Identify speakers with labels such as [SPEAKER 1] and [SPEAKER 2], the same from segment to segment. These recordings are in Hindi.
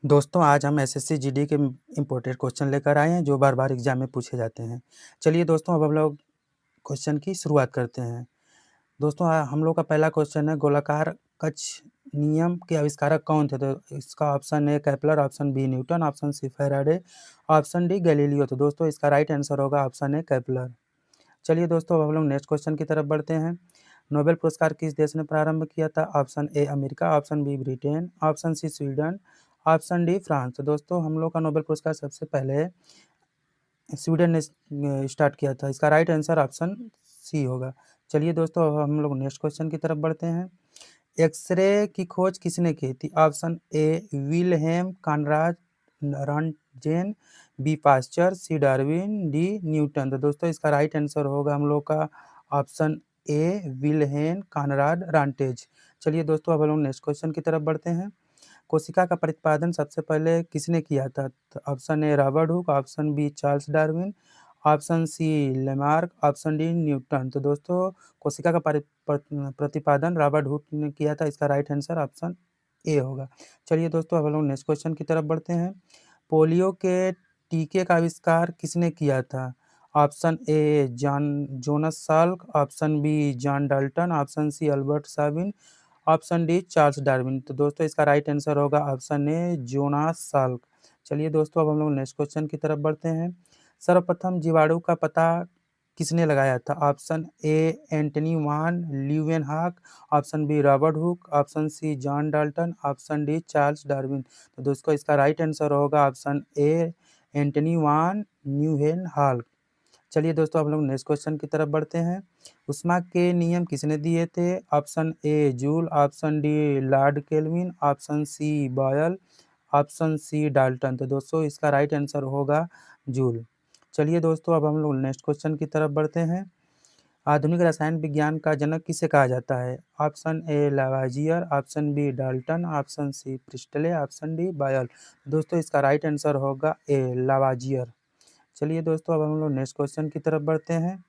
[SPEAKER 1] दोस्तों, आज हम एसएससी जीडी के इम्पोर्टेंट क्वेश्चन लेकर आए हैं, जो बार-बार एग्ज़ाम में पूछे जाते हैं। चलिए दोस्तों, अब हम लोग क्वेश्चन की शुरुआत करते हैं। दोस्तों, हम लोग का पहला क्वेश्चन है, गोलाकार कक्ष नियम के आविष्कारक कौन थे? तो इसका option A Kepler, option B Newton, option C Faraday, option D Galileo. तो दोस्तों, इसका राइट आंसर होगा ऑप्शन ए केपलर। चलिए दोस्तों, अब हम लोग नेक्स्ट क्वेश्चन की तरफ बढ़ते हैं। नोबेल पुरस्कार किस देश ने प्रारंभ किया था? Option A America, option B Britain, option C Sweden, option D France. तो दोस्तों, हम लोग का नोबेल पुरस्कार सबसे पहले स्वीडन ने स्टार्ट किया था। इसका राइट आंसर ऑप्शन सी होगा। चलिए दोस्तों, अब हम लोग नेक्स्ट क्वेश्चन की तरफ बढ़ते हैं। एक्स-रे की खोज किसने की थी? Option A Wilhelm Conrad Roentgen, B Pasteur, C Darwin, D Newton. तो दोस्तों, इसका राइट आंसर होगा हम लोग का option A Wilhelm Conrad Roentgen. चलिए दोस्तों, अब हम लोग नेक्स्ट क्वेश्चन की तरफ बढ़ते हैं। कोशिका का प्रतिपादन सबसे पहले किसने किया था? तो option A Robert Hooke, option B Charles Darwin, option C Lamarck, option D Newton. तो दोस्तों, कोशिका का प्रतिपादन रॉबर्ट हुक ने किया था। इसका राइट आंसर ऑप्शन ए होगा। चलिए दोस्तों, अब हम लोग नेक्स्ट क्वेश्चन की तरफ बढ़ते हैं। पोलियो के टीके का आविष्कार किसने किया था? Option A Jonas Salk, option B John Dalton, option C Albert Sabin, option D Charles Darwin. तो दोस्तों, इसका राइट आंसर होगा ऑप्शन ए जोनास साल्क। चलिए दोस्तों, अब हम लोग नेक्स्ट क्वेश्चन की तरफ बढ़ते हैं। सर्वप्रथम जीवाणु का पता किसने लगाया था? Option A Antony van Leeuwenhoek, option B Robert Hooke, option C John Dalton, option D Charles Darwin. तो दोस्तों, इसका राइट आंसर होगा option A Antony van Leeuwenhoek. चलिए दोस्तों, अब हम लोग नेक्स्ट क्वेश्चन की तरफ बढ़ते हैं। ऊष्मा के नियम किसने दिए थे? Option A Joule, option D Lord Kelvin, option C Boyle, option C Dalton. तो दोस्तों, इसका राइट आंसर होगा जूल। चलिए दोस्तों, अब हम लोग नेक्स्ट क्वेश्चन की तरफ बढ़ते हैं। आधुनिक रसायन विज्ञान का जनक किसे कहा जाता है? Option A Lavoisier, option B Dalton, option C Priestley, option D Boyle. दोस्तों, इसका राइट आंसर होगा ए लावाजियर। चलिए दोस्तों, अब हम लोग नेक्स्ट क्वेश्चन की तरफ बढ़ते हैं।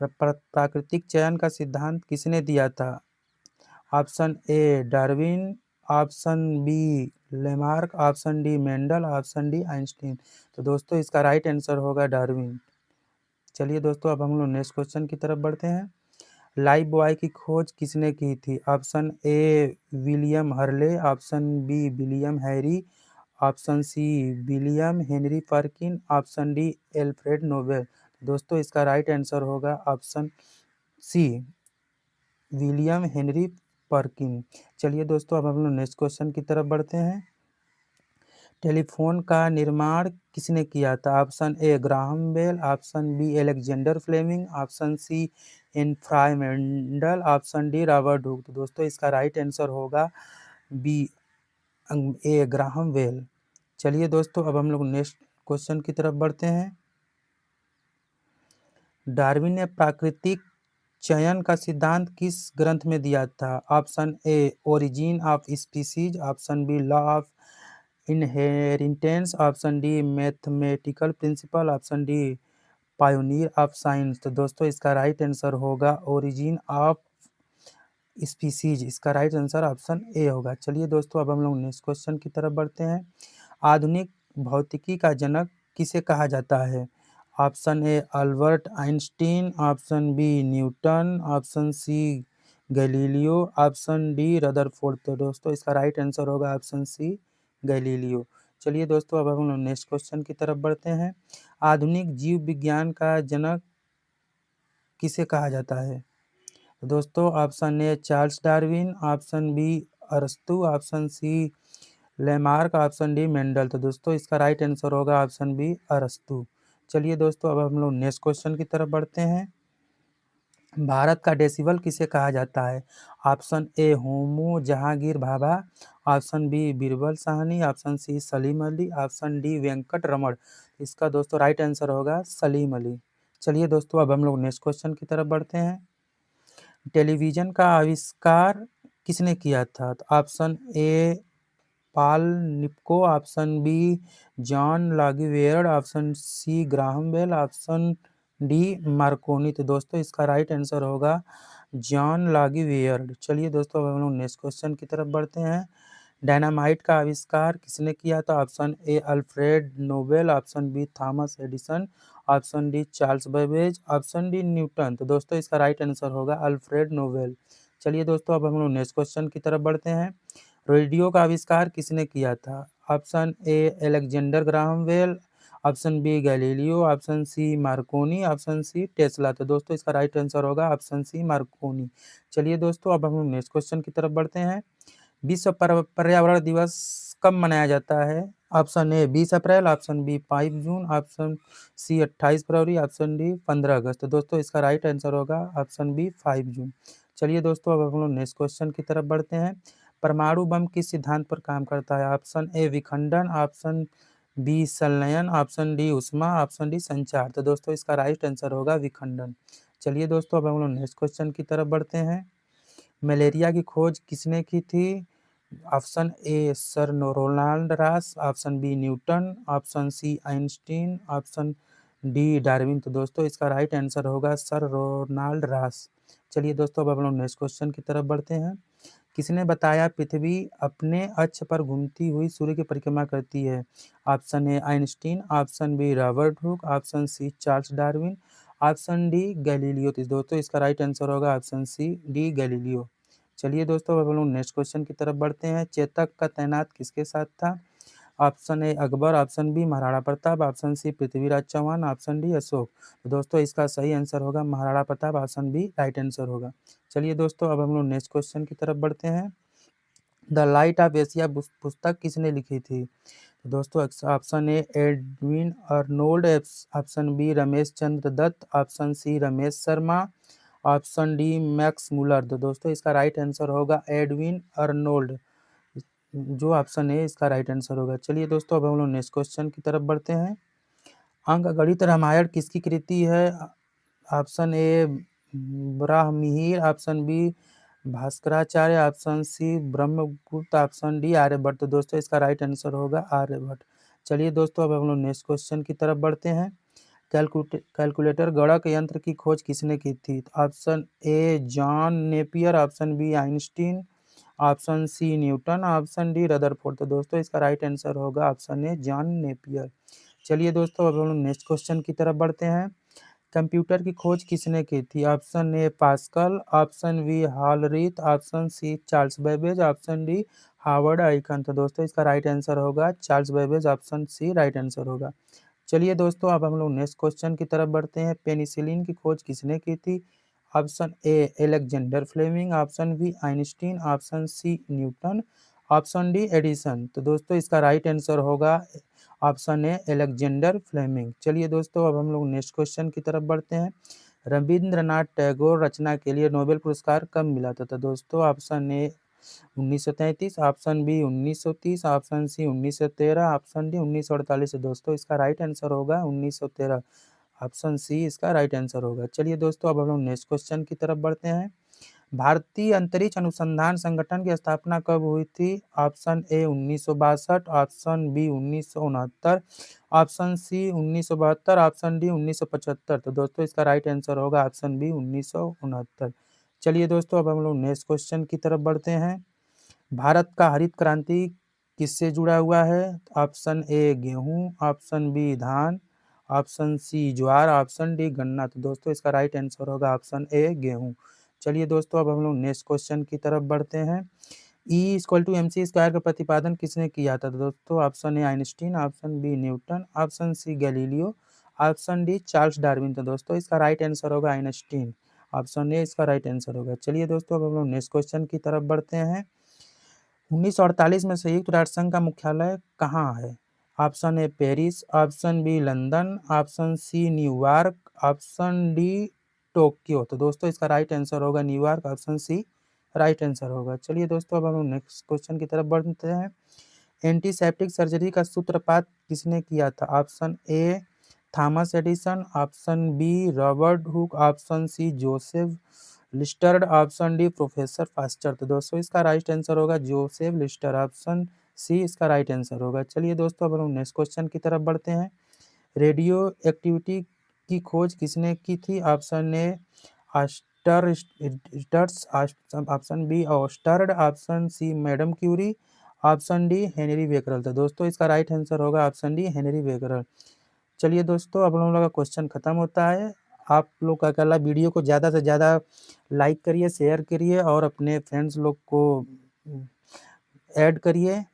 [SPEAKER 1] प्राकृतिक चयन का सिद्धांत किसने दिया था? Option A Darwin, option B Lamarck, option D Mendel, option D Einstein. तो दोस्तों, इसका राइट आंसर होगा डार्विन। चलिए दोस्तों, अब हम लोग नेक्स्ट क्वेश्चन की तरफ बढ़ते हैं। लाइफ बॉय की खोज किसने की थी? Option A William Hurley, option B William Harry, option C William Henry Perkin, option D Alfred Nobel. दोस्तों, इसका राइट आंसर होगा option C William Henry Perkin. चलिए दोस्तों, अब हम लोग नेक्स्ट क्वेश्चन की तरफ बढ़ते हैं। टेलीफोन का निर्माण किसने किया था? Option A Graham Bell, option B Alexander Fleming, option C इन्फ्रामेंडल, ऑप्शन डी रॉबर्ट हुक। तो दोस्तों, इसका राइट आंसर होगा बी ए ग्राहम बेल। चलिए दोस्तों, अब हम लोग नेक्स्ट क्वेश्चन की तरफ बढ़ते हैं। डार्विन ने प्राकृतिक चयन का सिद्धांत किस ग्रंथ में दिया था? Option A origin of species, option B law of inheritance, option D mathematical principle, option D pioneer of science. तो दोस्तों, इसका राइट आंसर होगा ओरिजिन ऑफ स्पीसीज। इसका राइट आंसर ऑप्शन ए होगा। चलिए दोस्तों, अब हम लोग नेक्स्ट क्वेश्चन की तरफ बढ़ते हैं। आधुनिक भौतिकी का जनक किसे कहा जाता है? Option A Albert Einstein, option B Newton, option C Galileo, option D Rutherford. तो दोस्तों, इसका राइट आंसर होगा ऑप्शन सी गैलीलियो। चलिए दोस्तों, अब हम लोग नेक्स्ट क्वेश्चन की तरफ बढ़ते हैं। आधुनिक जीव विज्ञान का जनक किसे कहा जाता है? दोस्तों, option A Charles Darwin, option B अरस्तु, option C Lamarck, option D Mendel. तो दोस्तों, इसका राइट आंसर होगा ऑप्शन बी अरस्तु। चलिए दोस्तों, अब हम लोग नेक्स्ट क्वेश्चन की तरफ बढ़ते हैं। भारत का डेसिबल किसे कहा जाता है? Option A Homi Jehangir Bhabha, option B Birbal Sahni, option C Salim Ali, option D Venkat Raman. इसका दोस्तों राइट आंसर होगा सलीम अली। चलिए दोस्तों, अब हम लोग नेक्स्ट क्वेश्चन की तरफ बढ़ते हैं। टेलीविज़न का आविष्कार किसने किया था? तो option A Paul Nipkow, option B John लागीवेयर, option C Graham Bell, option D Marconi. तो दोस्तों, इसका राइट आंसर होगा जॉन लागीवेयर। चलिए दोस्तों, अब हम लोग नेक्स्ट क्वेश्चन की तरफ बढ़ते हैं। डायनामाइट का आविष्कार किसने किया था? Option A Alfred Nobel, option B Thomas Edison, option D Charles Babbage, option D Newton. तो दोस्तों इसका राइट आंसर होगा अल्फ्रेड नोबेल। चलिए दोस्तों अब हम लोग नेक्स्ट क्वेश्चन की तरफ बढ़ते हैं। रेडियो का आविष्कार किसने किया था? Option A Alexander Graham Bell, option B Galileo, option C Marconi, option C Tesla. तो दोस्तों इसका राइट आंसर होगा ऑप्शन सी मार्कोनी। चलिए दोस्तों अब हम नेक्स्ट क्वेश्चन की तरफ बढ़ते हैं। विश्व पर्यावरण दिवस कब मनाया जाता है? ऑप्शन ए 20 अप्रैल, ऑप्शन बी 5 जून, ऑप्शन सी 28 फरवरी, ऑप्शन डी 15 अगस्त। तो दोस्तों इसका राइट आंसर होगा ऑप्शन बी 5 जून। चलिए दोस्तों अब हम लोग नेक्स्ट क्वेश्चन की तरफ बढ़ते हैं। परमाणु बम किस सिद्धांत पर काम करता है? ऑप्शन ए विखंडन, ऑप्शन बी संलयन, ऑप्शन डी ऊष्मा, ऑप्शन डी संचार। तो दोस्तों इसका राइट आंसर होगा विखंडन। चलिए दोस्तों अब हम लोग नेक्स्ट क्वेश्चन की तरफ बढ़ते हैं। मलेरिया की खोज किसने की थी? Option A Sir Ronald Ross, option B Newton, option C Einstein, option D Darwin. तो दोस्तों इसका राइट आंसर होगा सर रोनाल्ड रॉस। चलिए दोस्तों अब हम लोग नेक्स्ट क्वेश्चन की तरफ बढ़ते हैं। किसने बताया पृथ्वी अपने अक्ष पर घूमती हुई सूर्य की परिक्रमा करती है? Option A Einstein, option B Robert Hooke, option C Charles Darwin, option D Galileo. तो दोस्तों इसका राइट आंसर होगा ऑप्शन सी डी गैलीलियो। चलिए दोस्तों अब हम लोग नेक्स्ट क्वेश्चन की तरफ बढ़ते हैं। चेतक का तैनात किसके साथ था? Option A Akbar, option B Maharana Pratap, option C Prithviraj Chauhan, option D Ashok. तो दोस्तों इसका सही आंसर होगा Maharana Pratap, option B right answer होगा। चलिए दोस्तों अब हम लोग नेक्स्ट क्वेश्चन की तरफ बढ़ते हैं। द लाइट ऑफ एशिया पुस्तक किसने लिखी थी? तो दोस्तों option A Edwin Arnold, option B Ramesh Chandra Dutt, option C Ramesh Sharma, option D Max Muller. तो दोस्तों इसका राइट आंसर होगा एडविन अर्नोल्ड, जो ऑप्शन है इसका राइट आंसर होगा। चलिए दोस्तों अब हम लोग नेक्स्ट क्वेश्चन की तरफ बढ़ते हैं। अंकगणित रामायण किसकी कृति है? ऑप्शन ए ब्राह्मणिर, option B Bhaskaracharya, option C Brahmagupta, option D Aryabhatta. तो दोस्तों इसका राइट आंसर होगा आर्यभट्ट। चलिए दोस्तों अब हम लोग नेक्स्ट क्वेश्चन की तरफ बढ़ते हैं। कैलकुलेटर गणक यंत्र की खोज किसने की थी? Option A John Napier, option B Einstein, option C Newton, option D Rutherford. तो दोस्तों इसका राइट आंसर होगा ऑप्शन ए जॉन नेपियर। चलिए दोस्तों अब हम लोग नेक्स्ट क्वेश्चन की तरफ बढ़ते हैं। कंप्यूटर की खोज किसने की थी? Option A Pascal, option B Hollerith, option C Charles Babbage, option D Harvard Aiken. तो दोस्तों इसका राइट आंसर होगा Charles Babbage, option C right answer होगा। चलिए दोस्तों अब हम लोग नेक्स्ट क्वेश्चन की तरफ बढ़ते हैं। पेनिसिलिन की खोज किसने की थी? Option A Alexander Fleming, option B Einstein, option C Newton, option D Edison. तो दोस्तों इसका राइट आंसर होगा ऑप्शन ए एलेक्जेंडर फ्लेमिंग। चलिए दोस्तों अब हम लोग नेक्स्ट क्वेश्चन की तरफ बढ़ते हैं। रविंद्रनाथ टैगोर रचना के लिए नोबेल पुरस्कार कब मिला था? तो दोस्तों option A 1933, option B 1930, option C 1913, option D 1948। दोस्तों इसका राइट आंसर होगा 1913, ऑप्शन सी इसका राइट आंसर होगा। चलिए दोस्तों अब हम लोग नेक्स्ट क्वेश्चन की तरफ बढ़ते हैं। भारतीय अंतरिक्ष अनुसंधान संगठन की स्थापना कब हुई थी? Option A 1962, option B 1969, option C 1972, option D 1975। तो दोस्तों इसका राइट आंसर होगा ऑप्शन बी 1969। चलिए दोस्तों अब हम लोग नेक्स्ट क्वेश्चन की तरफ बढ़ते हैं। भारत का हरित क्रांति किससे जुड़ा हुआ है? ऑप्शन ए गेहूं, ऑप्शन बी धान, ऑप्शन सी ज्वार, ऑप्शन डी गन्ना। तो दोस्तों इसका राइट आंसर होगा ऑप्शन ए गेहूं। चलिए दोस्तों अब हम लोग नेक्स्ट क्वेश्चन की तरफ बढ़ते हैं। E=mc² का प्रतिपादन किसने किया था? तो दोस्तों option A Einstein, option B Newton, option C Galileo, option D Charles Darwin. तो दोस्तों इसका राइट आंसर होगा आइंस्टीन, ऑप्शन ए इसका राइट आंसर होगा। चलिए दोस्तों अब हम लोग नेक्स्ट क्वेश्चन की तरफ बढ़ते हैं। 1948 में संयुक्त राष्ट्र संघ का मुख्यालय कहाँ है? Option A Paris, option B London, option C New York, option D Tokyo. तो दोस्तों इसका राइट आंसर होगा New York, option C right answer होगा। चलिए दोस्तों अब हम लोग नेक्स्ट क्वेश्चन की तरफ बढ़ते हैं। एंटीसेप्टिक सर्जरी का सूत्रपात किसने किया था? Option A Thomas Edison, option B Robert Hooke, option C Joseph Lister, option D professor Foster. तो दोस्तों इसका राइट आंसर होगा जोसेफ लिस्टर, ऑप्शन सी इसका राइट आंसर होगा। चलिए दोस्तों अब हम नेक्स्ट क्वेश्चन की तरफ बढ़ते हैं। रेडियो एक्टिविटी की खोज किसने की थी? Option A Oster, option B ऑस्टर्ड, option C madam Curie, option D Henri Becquerel था। दोस्तों इसका राइट आंसर होगा ऑप्शन डी हेनरी बेकरल। चलिए दोस्तों, अब हम लोग का क्वेश्चन खत्म होता है। आप लोग का कहला वीडियो को ज़्यादा से ज़्यादा लाइक करिए, शेयर करिए और अपने फ्रेंड्स लोग को ऐड करिए।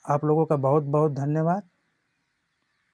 [SPEAKER 1] आप लोगों का बहुत बहुत धन्यवाद।